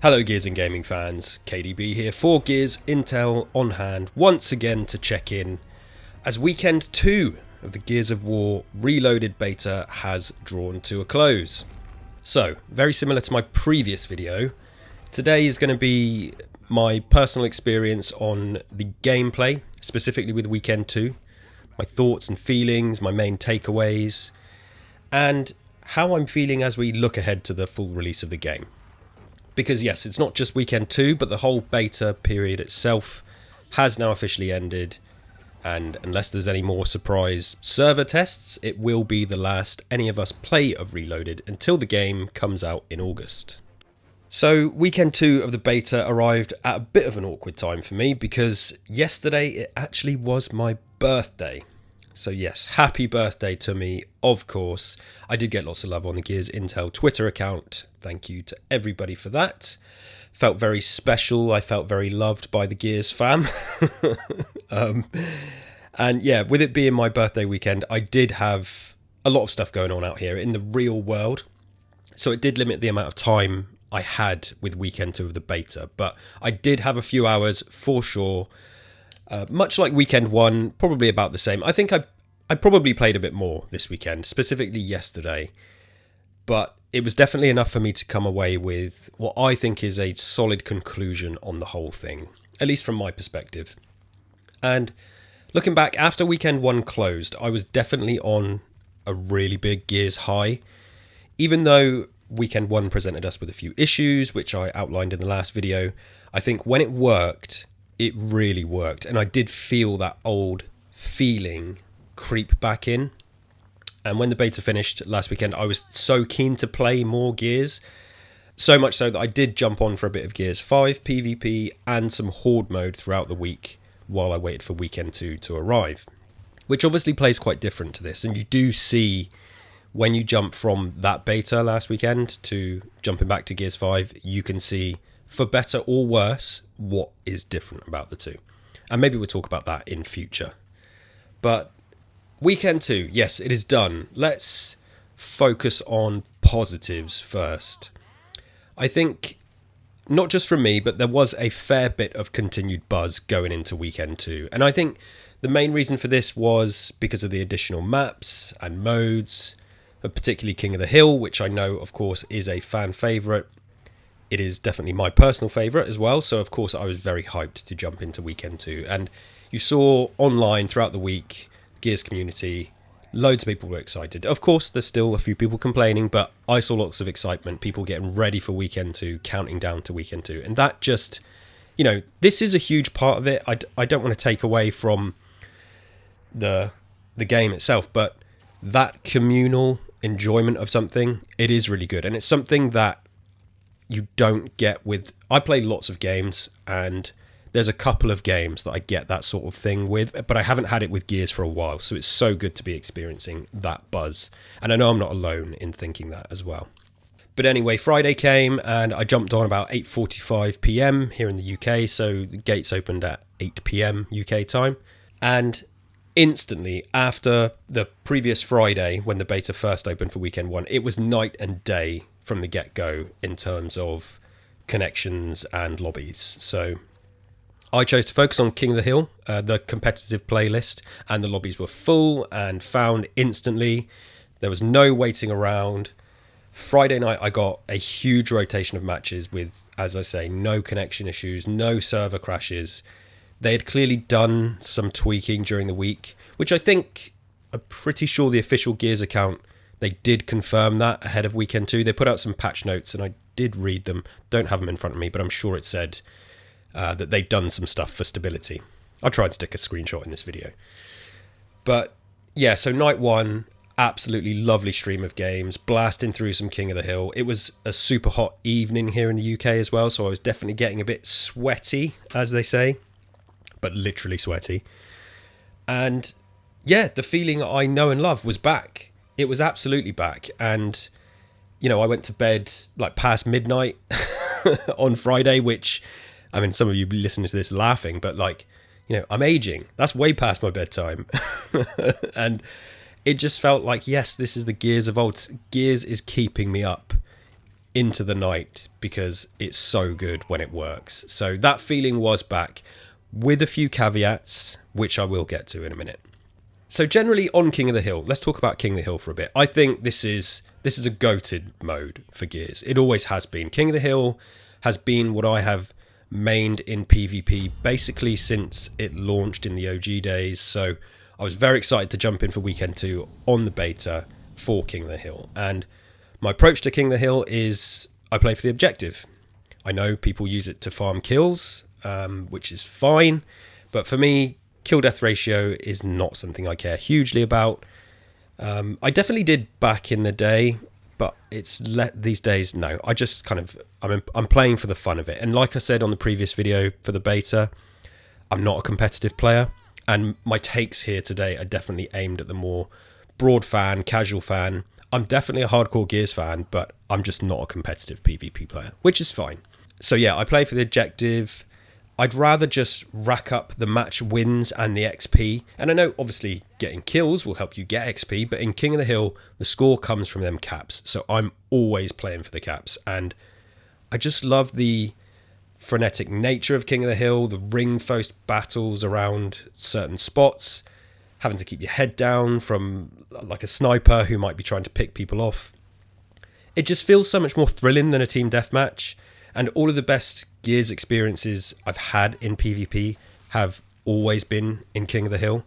Hello Gears and Gaming fans, KDB here for Gears Intel on hand once again to check in as weekend 2 of the Gears of War Reloaded beta has drawn to a close. So, very similar to my previous video, today is going to be my personal experience on the gameplay, specifically with weekend 2, my thoughts and feelings, my main takeaways, and how I'm feeling as we look ahead to the full release of the game. Because yes, it's not just weekend 2, but the whole beta period itself has now officially ended. And unless there's any more surprise server tests, it will be the last any of us play of Reloaded until the game comes out in August. So weekend 2 of the beta arrived at a bit of an awkward time for me because yesterday it actually was my birthday. So yes, happy birthday to me, of course. I did get lots of love on the Gears Intel Twitter account. Thank you to everybody for that. Felt very special. I felt very loved by the Gears fam. And yeah, with it being my birthday weekend, I did have a lot of stuff going on out here in the real world. So it did limit the amount of time I had with weekend 2 of the beta. But I did have a few hours for sure. Much like weekend 1, probably about the same. I think I probably played a bit more this weekend, specifically yesterday. But it was definitely enough for me to come away with what I think is a solid conclusion on the whole thing, at least from my perspective. And looking back, after weekend 1 closed, I was definitely on a really big Gears high. Even though weekend 1 presented us with a few issues, which I outlined in the last video, I think when it worked, it really worked, and I did feel that old feeling creep back in. And when the beta finished last weekend, I was so keen to play more Gears, so much so that I did jump on for a bit of Gears 5 PvP and some Horde mode throughout the week while I waited for weekend 2 to arrive, which obviously plays quite different to this. And you do see when you jump from that beta last weekend to jumping back to Gears 5, you can see, for better or worse, what is different about the two. And maybe we'll talk about that in future. But weekend 2, yes, it is done. Let's focus on positives first. I think, not just from me, but there was a fair bit of continued buzz going into weekend 2. And I think the main reason for this was because of the additional maps and modes, particularly King of the Hill, which I know, of course, is a fan favourite. It is definitely my personal favourite as well, so of course I was very hyped to jump into weekend 2. And you saw online throughout the week, Gears community, loads of people were excited. Of course, there's still a few people complaining, but I saw lots of excitement, people getting ready for weekend 2, counting down to weekend 2. And that just, you know, this is a huge part of it. I don't want to take away from the game itself, but that communal enjoyment of something, it is really good. And it's something that you don't get with... I play lots of games, and there's a couple of games that I get that sort of thing with, but I haven't had it with Gears for a while, so it's so good to be experiencing that buzz. And I know I'm not alone in thinking that as well. But anyway, Friday came, and I jumped on about 8:45 PM here in the UK, so the gates opened at 8 PM UK time. And instantly, after the previous Friday, when the beta first opened for weekend 1, it was night and day from the get-go in terms of connections and lobbies. So I chose to focus on King of the Hill, the competitive playlist, and the lobbies were full and found instantly. There was no waiting around. Friday night I got a huge rotation of matches with, as I say, no connection issues, no server crashes. They had clearly done some tweaking during the week, which I think, I'm pretty sure the official Gears account, they did confirm that ahead of weekend 2. They put out some patch notes, and I did read them. Don't have them in front of me, but I'm sure it said that they'd done some stuff for stability. I'll try and stick a screenshot in this video. But yeah, so night 1, absolutely lovely stream of games, blasting through some King of the Hill. It was a super hot evening here in the UK as well, so I was definitely getting a bit sweaty, as they say, but literally sweaty. And yeah, the feeling I know and love was back. It was absolutely back. And, you know, I went to bed like past midnight on Friday, which, I mean, some of you listening to this laughing, but like, you know, I'm aging. That's way past my bedtime. And it just felt like, yes, this is the Gears of old. Gears is keeping me up into the night because it's so good when it works. So that feeling was back, with a few caveats, which I will get to in a minute. So generally on King of the Hill, let's talk about King of the Hill for a bit. I think this is a goated mode for Gears. It always has been. King of the Hill has been what I have mained in PvP basically since it launched in the OG days. So I was very excited to jump in for Weekend 2 on the beta for King of the Hill. And my approach to King of the Hill is I play for the objective. I know people use it to farm kills, which is fine. But for me, kill death ratio is not something I care hugely about. I definitely did back in the day, but it's these days, no. I just kind of, I'm playing for the fun of it. And like I said on the previous video for the beta, I'm not a competitive player. And my takes here today are definitely aimed at the more broad fan, casual fan. I'm definitely a hardcore Gears fan, but I'm just not a competitive PvP player, which is fine. So yeah, I play for the objective. I'd rather just rack up the match wins and the XP. And I know obviously getting kills will help you get XP, but in King of the Hill, the score comes from them caps. So I'm always playing for the caps. And I just love the frenetic nature of King of the Hill, the ring-focused battles around certain spots, having to keep your head down from like a sniper who might be trying to pick people off. It just feels so much more thrilling than a team deathmatch. And all of the best Gears experiences I've had in PvP have always been in King of the Hill.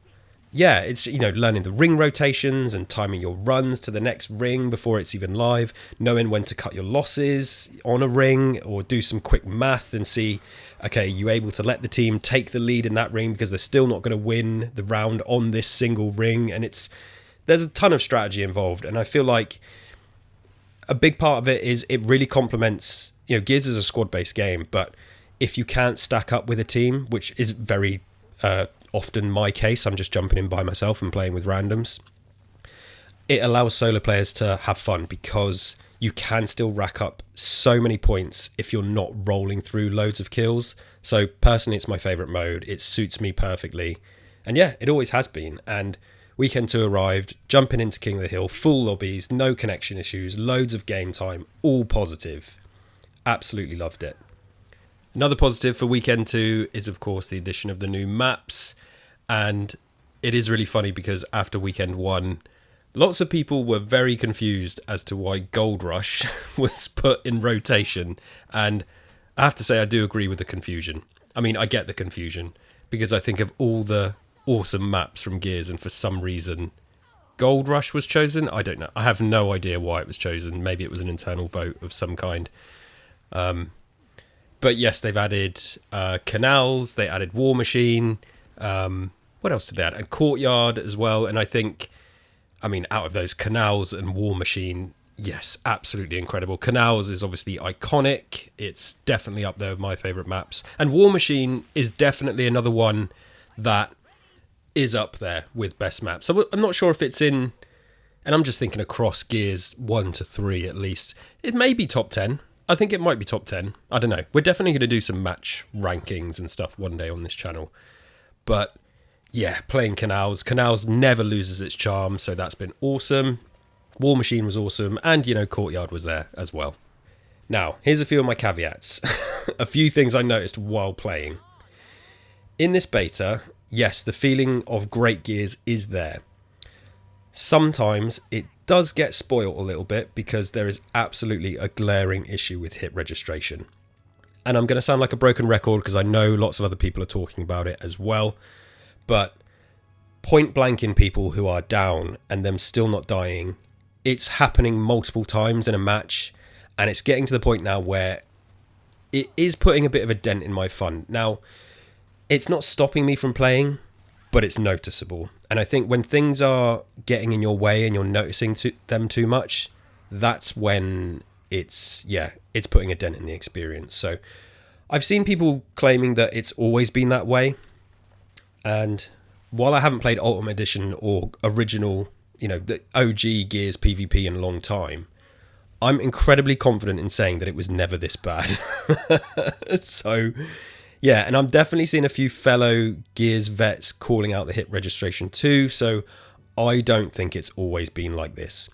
Yeah, it's, learning the ring rotations and timing your runs to the next ring before it's even live, knowing when to cut your losses on a ring or do some quick math and see, okay, you able to let the team take the lead in that ring because they're still not going to win the round on this single ring. And there's a ton of strategy involved. And I feel like a big part of it is it really complements, Gears is a squad-based game, but if you can't stack up with a team, which is very often my case, I'm just jumping in by myself and playing with randoms, it allows solo players to have fun because you can still rack up so many points if you're not rolling through loads of kills. So personally, it's my favourite mode. It suits me perfectly. And yeah, it always has been. And Weekend 2 arrived, jumping into King of the Hill, full lobbies, no connection issues, loads of game time, all positive. Absolutely loved it. Another positive for Weekend 2 is, of course, the addition of the new maps. And it is really funny because after Weekend 1, lots of people were very confused as to why Gold Rush was put in rotation. And I have to say, I do agree with the confusion. I mean, I get the confusion because I think of all the awesome maps from Gears, and for some reason, Gold Rush was chosen. I don't know. I have no idea why it was chosen. Maybe it was an internal vote of some kind. But yes, they've added canals, they added War Machine. What else did they add? And Courtyard as well. And I think, out of those, canals and War Machine, yes, absolutely incredible. Canals is obviously iconic. It's definitely up there with my favourite maps. And War Machine is definitely another one that is up there with best maps. So I'm not sure if it's in, and I'm just thinking across Gears 1 to 3 at least. It may be top 10. I think it might be top 10. I don't know. We're definitely going to do some match rankings and stuff one day on this channel. But yeah, playing Canals. Canals never loses its charm, so that's been awesome. War Machine was awesome, and, Courtyard was there as well. Now, here's a few of my caveats. A few things I noticed while playing. In this beta, yes, the feeling of great Gears is there. Sometimes it does get spoiled a little bit because there is absolutely a glaring issue with hit registration. And I'm going to sound like a broken record because I know lots of other people are talking about it as well. But point blanking people who are down and them still not dying, it's happening multiple times in a match. And it's getting to the point now where it is putting a bit of a dent in my fun. Now, it's not stopping me from playing, but it's noticeable. And I think when things are getting in your way and you're noticing them too much, that's when it's putting a dent in the experience. So I've seen people claiming that it's always been that way. And while I haven't played Ultimate Edition or original, the OG Gears PvP in a long time, I'm incredibly confident in saying that it was never this bad. So yeah, and I'm definitely seeing a few fellow Gears vets calling out the hit registration too, so I don't think it's always been like this.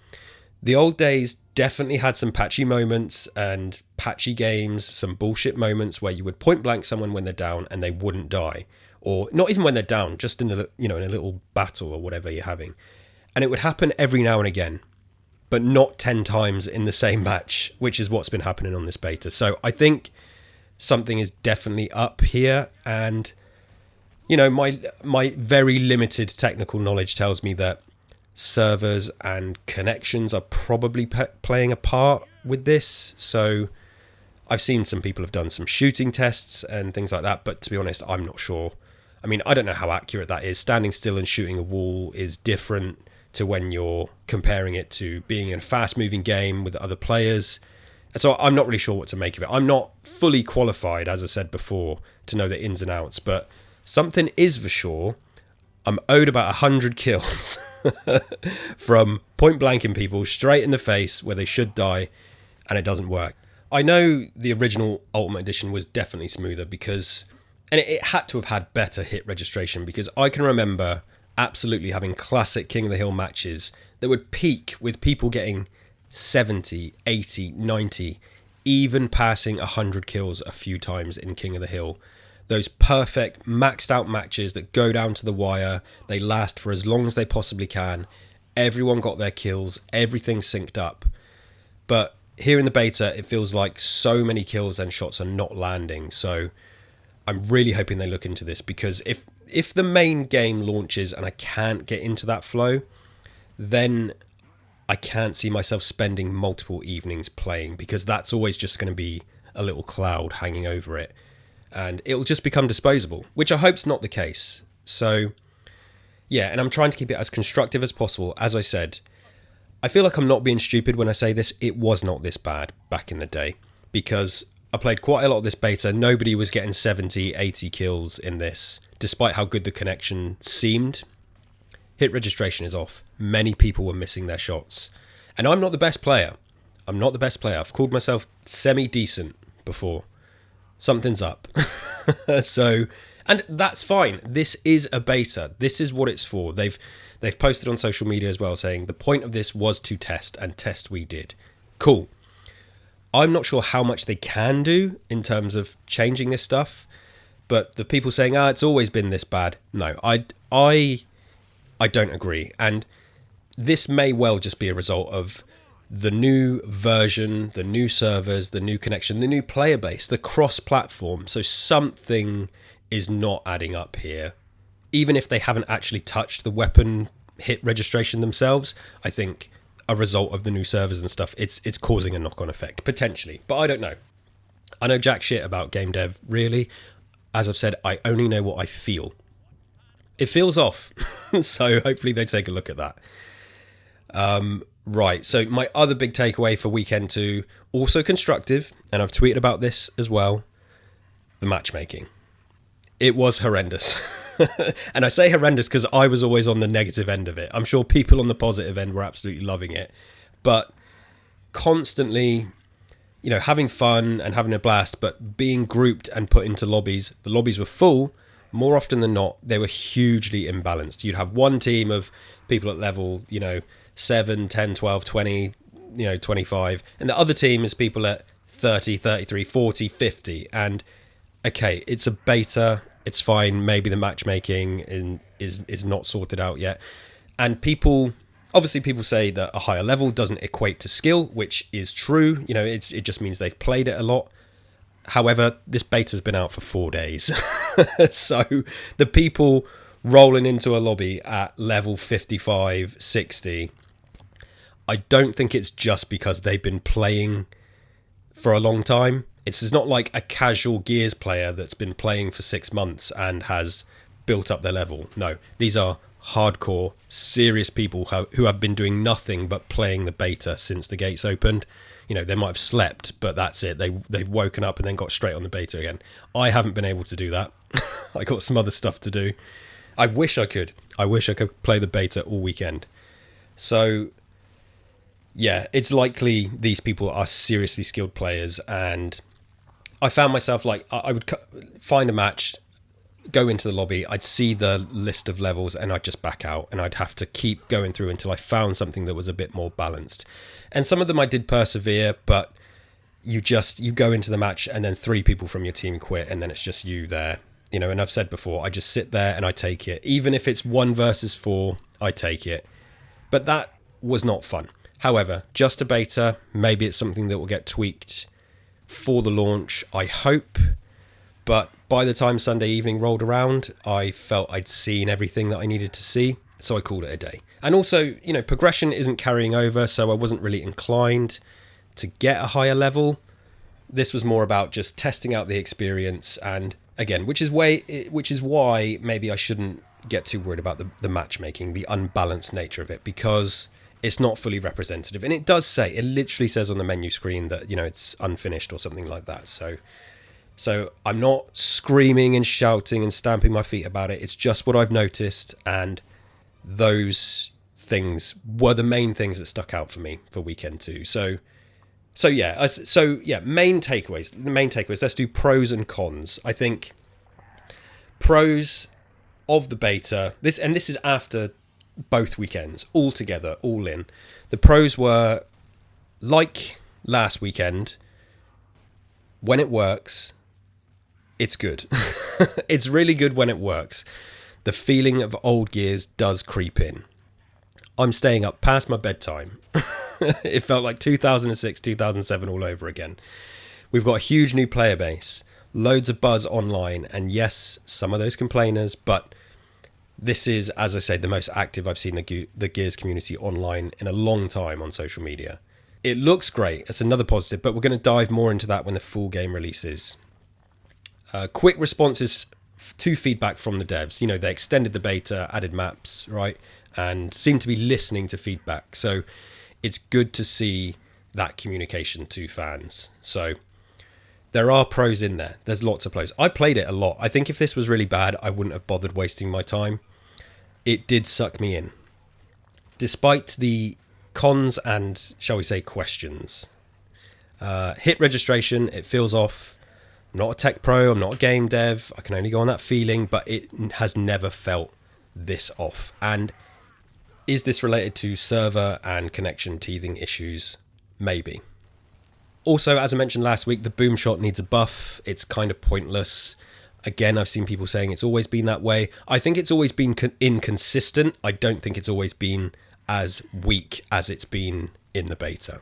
The old days definitely had some patchy moments and patchy games, some bullshit moments where you would point blank someone when they're down and they wouldn't die, or not even when they're down, just in a in a little battle or whatever you're having, and it would happen every now and again, but not 10 times in the same match, which is what's been happening on this beta. So I think something is definitely up here, and my very limited technical knowledge tells me that servers and connections are probably playing a part with this. So I've seen some people have done some shooting tests and things like that, but to be honest, I'm not sure. I mean, I don't know how accurate that is. Standing still and shooting a wall is different to when you're comparing it to being in a fast-moving game with other players. So I'm not really sure what to make of it. I'm not fully qualified, as I said before, to know the ins and outs, but something is for sure. I'm owed about 100 kills from point blanking people straight in the face where they should die, and it doesn't work. I know the original Ultimate Edition was definitely smoother because, and it had to have had better hit registration, because I can remember absolutely having classic King of the Hill matches that would peak with people getting 70, 80, 90, even passing 100 kills a few times in King of the Hill. Those perfect maxed out matches that go down to the wire, they last for as long as they possibly can. Everyone got their kills, everything synced up. But here in the beta, it feels like so many kills and shots are not landing. So I'm really hoping they look into this, because if the main game launches and I can't get into that flow, then I can't see myself spending multiple evenings playing, because that's always just going to be a little cloud hanging over it. And it'll just become disposable, which I hope's not the case. So, yeah, and I'm trying to keep it as constructive as possible. As I said, I feel like I'm not being stupid when I say this. It was not this bad back in the day, because I played quite a lot of this beta. Nobody was getting 70, 80 kills in this, despite how good the connection seemed. Hit registration is off. Many people were missing their shots. And I'm not the best player. I've called myself semi-decent before. Something's up. So, and that's fine. This is a beta. This is what it's for. They've posted on social media as well saying the point of this was to test, and test we did. Cool. I'm not sure how much they can do in terms of changing this stuff, but the people saying, it's always been this bad. No, I don't agree. And this may well just be a result of the new version, the new servers, the new connection, the new player base, the cross-platform. So something is not adding up here. Even if they haven't actually touched the weapon hit registration themselves, I think a result of the new servers and stuff, it's causing a knock-on effect, potentially. But I don't know. I know jack shit about game dev, really. As I've said, I only know what I feel. It feels off. So hopefully they take a look at that. Right, so my other big takeaway for Weekend 2, also constructive, and I've tweeted about this as well, the matchmaking. It was horrendous. And I say horrendous because I was always on the negative end of it. I'm sure people on the positive end were absolutely loving it. But constantly, having fun and having a blast, but being grouped and put into lobbies, the lobbies were full. More often than not, they were hugely imbalanced. You'd have one team of people at level, 7, 10, 12, 20, 25. And the other team is people at 30, 33, 40, 50. And, okay, it's a beta. It's fine. Maybe the matchmaking is not sorted out yet. And people say that a higher level doesn't equate to skill, which is true. It just means they've played it a lot. However, this beta's been out for 4 days. So the people rolling into a lobby at level 55, 60, I don't think it's just because they've been playing for a long time. It's not like a casual Gears player that's been playing for 6 months and has built up their level. No, these are hardcore, serious people who have been doing nothing but playing the beta since the gates opened. They might have slept, but that's it. They've woken up and then got straight on the beta again. I haven't been able to do that. I got some other stuff to do. I wish I could. I wish I could play the beta all weekend. So, yeah, it's likely these people are seriously skilled players, and I found myself like I would find a match, go into the lobby, I'd see the list of levels and I'd just back out, and I'd have to keep going through until I found something that was a bit more balanced. And some of them I did persevere, but you go into the match and then 3 people from your team quit, and then it's just you there. And I've said before, I just sit there and I take it. Even if it's 1 versus 4, I take it. But that was not fun. However, just a beta. Maybe it's something that will get tweaked for the launch, I hope. But by the time Sunday evening rolled around, I felt I'd seen everything that I needed to see. So I called it a day. And also, progression isn't carrying over, so I wasn't really inclined to get a higher level. This was more about just testing out the experience, and again, which is why maybe I shouldn't get too worried about the matchmaking, the unbalanced nature of it, because it's not fully representative. And it literally says on the menu screen that, it's unfinished or something like that. So I'm not screaming and shouting and stamping my feet about it. It's just what I've noticed, and those things were the main things that stuck out for me for weekend 2. So yeah, main takeaways. Let's do pros and cons. I think pros of the beta, this is after both weekends, all together, all in. The pros were, like last weekend, when it works, it's good. It's really good when it works. The feeling of old Gears does creep in. I'm staying up past my bedtime. It felt like 2006, 2007 all over again. We've got a huge new player base, loads of buzz online, and yes, some of those complainers, but this is, as I said, the most active I've seen the Gears community online in a long time on social media. It looks great. It's another positive, but we're going to dive more into that when the full game releases. Quick responses to feedback from the devs. They extended the beta, added maps, right? And seem to be listening to feedback. So it's good to see that communication to fans. So there are pros in there. There's lots of pros. I played it a lot. I think if this was really bad, I wouldn't have bothered wasting my time. It did suck me in. Despite the cons and, shall we say, questions. Hit registration, it feels off. I'm not a tech pro, I'm not a game dev. I can only go on that feeling, but it has never felt this off. And is this related to server and connection teething issues? Maybe. Also, as I mentioned last week, the boom shot needs a buff. It's kind of pointless. Again, I've seen people saying it's always been that way. I think it's always been inconsistent. I don't think it's always been as weak as it's been in the beta.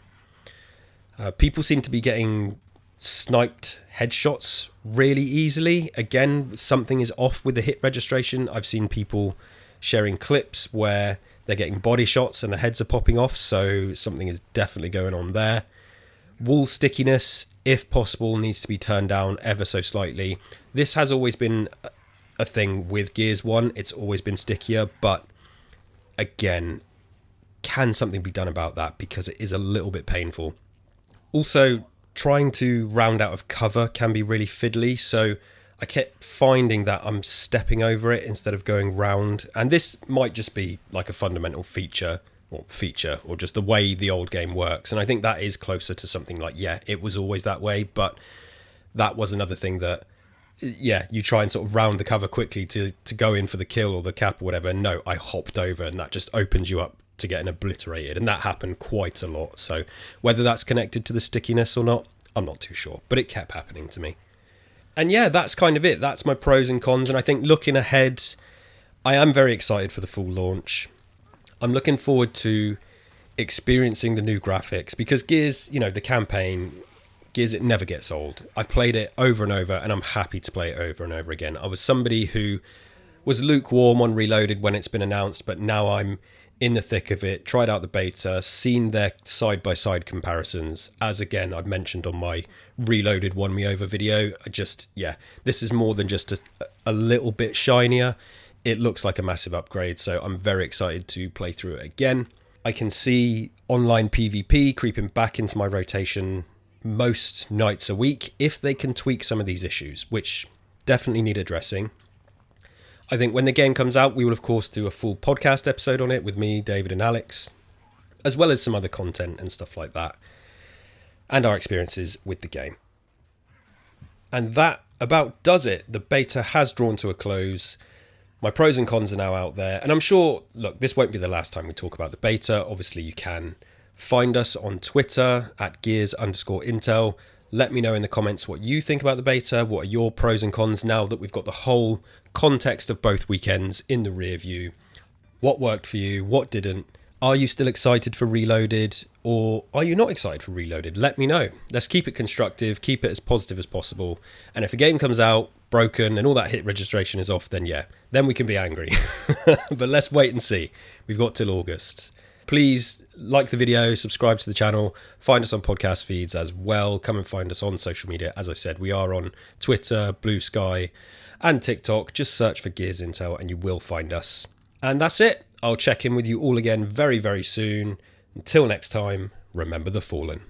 People seem to be getting sniped headshots really easily. Again, something is off with the hit registration. I've seen people sharing clips where they're getting body shots and the heads are popping off, so something is definitely going on there. Wall stickiness, if possible, needs to be turned down ever so slightly. This has always been a thing with Gears 1. It's always been stickier, but again, can something be done about that? Because it is a little bit painful. Also, trying to round out of cover can be really fiddly, so I kept finding that I'm stepping over it instead of going round. And this might just be like a fundamental feature or just the way the old game works. And I think that is closer to something like, yeah, it was always that way. But that was another thing that, yeah, you try and sort of round the cover quickly to go in for the kill or the cap or whatever. No, I hopped over, and that just opens you up to getting obliterated. And that happened quite a lot. So whether that's connected to the stickiness or not, I'm not too sure. But it kept happening to me. And yeah, that's kind of it. That's my pros and cons. And I think looking ahead, I am very excited for the full launch. I'm looking forward to experiencing the new graphics, because Gears, the campaign, Gears, it never gets old. I've played it over and over, and I'm happy to play it over and over again. I was somebody who was lukewarm on Reloaded when it's been announced, but now I'm in the thick of it, tried out the beta, seen their side-by-side comparisons. As again, I've mentioned on my Reloaded Won Me Over video, this is more than just a little bit shinier. It looks like a massive upgrade, so I'm very excited to play through it again. I can see online PvP creeping back into my rotation most nights a week if they can tweak some of these issues, which definitely need addressing. I think when the game comes out, we will of course do a full podcast episode on it with me, David and Alex, as well as some other content and stuff like that, and our experiences with the game. And that about does it. The beta has drawn to a close. My pros and cons are now out there, and I'm sure, look, this won't be the last time we talk about the beta. Obviously, you can Find us on Twitter at gears_intel. Let me know in the comments what you think about the beta. What are your pros and cons now that we've got the whole context of both weekends in the rear view? What worked for you? What didn't? Are you still excited for Reloaded, or are you not excited for Reloaded? Let me know. Let's keep it constructive, keep it as positive as possible. And if the game comes out broken and all that hit registration is off, then yeah, then we can be angry. But let's wait and see. We've got till August. Please like the video, subscribe to the channel, find us on podcast feeds as well. Come and find us on social media. As I said, we are on Twitter, Blue Sky, and TikTok. Just search for Gears Intel and you will find us. And that's it. I'll check in with you all again very, very soon. Until next time, remember the fallen.